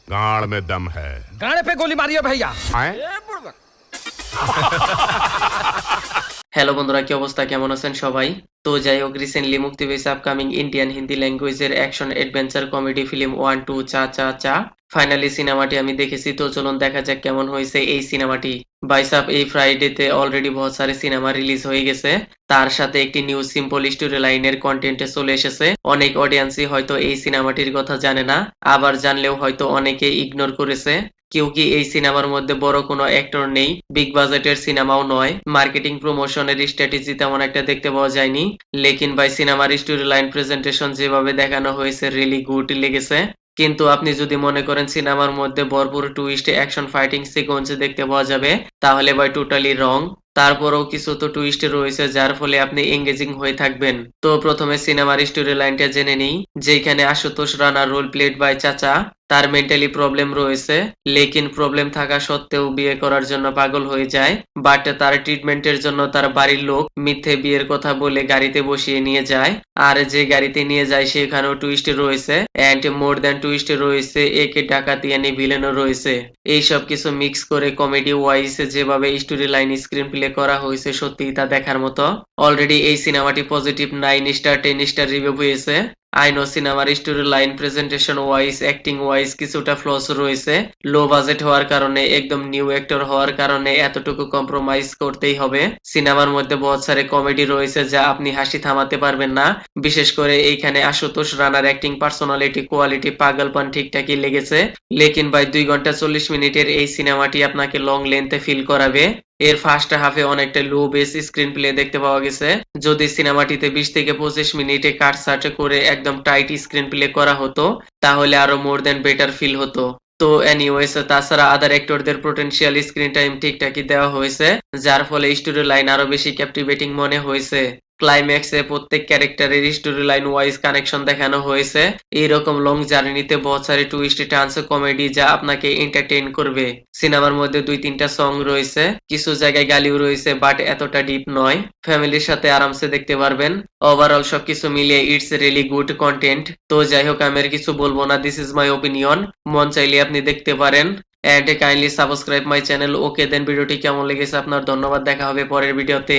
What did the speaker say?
गाड़ में दम है। गाने पे गोली मारिए भैया। आए? হ্যালো বন্ধুরা, কি অবস্থা, কেমন আছেন সবাই? তো যাই হোক, রিসেন্টলি মুক্তি পেয়েছে আপকামিং ইন্ডিয়ান হিন্দি ল্যাঙ্গুয়েজের অ্যাকশন অ্যাডভেঞ্চার কমেডি ফিল্ম 1 2 চা চা চা। ফাইনালি সিনেমাটি আমি দেখেছি, তো চলুন দেখা যাক কেমন হয়েছে এই সিনেমাটি। ভাই সাব, এই ফ্রাইডেতে অলরেডি বহুত সারে সিনেমা রিলিজ হয়ে গেছে, তার সাথে একটি নিউ সিম্পল স্টোরি লাইনের কন্টেন্টে চলে এসেছে। অনেক অডিয়েন্সই হয়তো এই সিনেমাটির কথা জানে না, আবার জানলেও হয়তো অনেকে ইগনোর করেছে। কেউ কি এই সিনেমার মধ্যে বড় কোনো অ্যাক্টর নেই, বিগ বাজেটের সিনেমাও নয়, মার্কেটিং প্রমোশনের স্ট্র্যাটেজি তেমন একটা দেখতে পাওয়া যায়নি। লেকিন ভাই সিনেমার স্টোরি লাইন প্রেজেন্টেশন যেভাবে দেখানো হয়েছে রিয়েলি গুড লেগেছে। কিন্তু আপনি যদি মনে করেন সিনেমার মধ্যে ভরপুর টুইস্ট, অ্যাকশন, ফাইটিং সিকোয়েন্স দেখতে পাওয়া যাবে, তাহলে ভাই টোটালি রং। তারপরেও কিছু তো টুইস্ট রয়েছে যার ফলে আপনি এঙ্গেজিং হয়ে থাকবেন। তো প্রথমে সিনেমার স্টোরি লাইনটা জেনে নিই। যেখানে Ashutosh Rana role played by চাচা, তার মেন্টালি প্রবলেম রয়েছে, লেকিন প্রবলেম থাকা সত্ত্বেও বিয়ে করার জন্য পাগল হয়ে যায়। বাট তার ট্রিটমেন্টের জন্য তার বাড়ির লোক মিথ্যে বিয়ের কথা বলে গাড়িতে বসিয়ে নিয়ে যায়। আর যে গাড়িতে নিয়ে যায় সেখানেও টুইস্ট রয়েছে, এন্ড মোর দ্যান টুইস্ট রয়েছে, একে ডাকাতিয়ানি ভিলেনও রয়েছে। এইসব কিছু মিক্স করে কমেডি ওয়াইজ যেভাবে স্টোরি লাইন স্ক্রিন প্লে করা হয়েছে, সত্যিই তা দেখার মতো। অলরেডি এই সিনেমাটি পজিটিভ 9 স্টার 10 স্টার রিভিউ পেয়েছে। আই নো সিনেমার story line presentation wise, acting wise কিছুটা ফ্লস রয়েছে। লো বাজেট হওয়ার কারণে, একদম নিউ অ্যাক্টর হওয়ার কারণে এতটুকু কম্প্রোমাইজ করতেই হবে। সিনেমার মধ্যে বহুত সারে কমেডি রয়েছে যা আপনি হাসি থামাতে পারবেন না। বিশেষ করে এইখানে আশুতোষ রানার অ্যাক্টিং, পার্সোনালিটি, কোয়ালিটি, পাগলপন ঠিকঠাকই লেগেছে। লেকিন ভাই 2 ঘন্টা 40 মিনিটের এই সিনেমাটি আপনাকে লং লেন্থে ফিল করাবে। এর ফার্স্ট হাফে অনেকটা লো বেস স্ক্রিন প্লে দেখতে পাওয়া গেছে। যদি সিনেমাটিতে 20 থেকে 25 মিনিটে কাট সাট করে একদম টাইট স্ক্রিন প্লে করা হতো, তাহলে আরো মোর দেন বেটার ফিল হতো। তো এনিওয়েজ, তাছাড়া আদার অ্যাক্টরদের পোটেনশিয়াল স্ক্রিন টাইম ঠিকঠাকই দেওয়া হয়েছে, যার ফলে স্টোরি লাইন আরো বেশি ক্যাপটিভেটিং মনে হয়েছে। ক্লাইম্যাক্সে প্রত্যেক ক্যারেক্টারের স্টোরি লাইন ওয়াইজ কানেকশন দেখানো হয়েছে। এইরকম লং জার্নিতে বহুত সারি টুইস্ট, টার্নস, কমেডি যা আপনাকে এন্টারটেইন করবে। সিনেমার মধ্যে 2-3টা সং রয়েছে, কিছু জায়গায় গালিও রয়েছে, বাট এতটা ডিপ নয়। ফ্যামিলির সাথে আরামসে দেখতে পারবেন। ওভারঅল সবকিছু মিলিয়ে ইটস রিয়েলি গুড কন্টেন্ট। তো যাই হোক, আমি আর কিছু বলবো না, দিস ইজ মাই ওপিনিয়ন। মন চাইলে আপনি দেখতে পারেন। And kindly subscribe my channel. Okay then, ভিডিওটি কেমন লেগেছে আপনার? ধন্যবাদ, দেখা হবে পরের ভিডিওতে।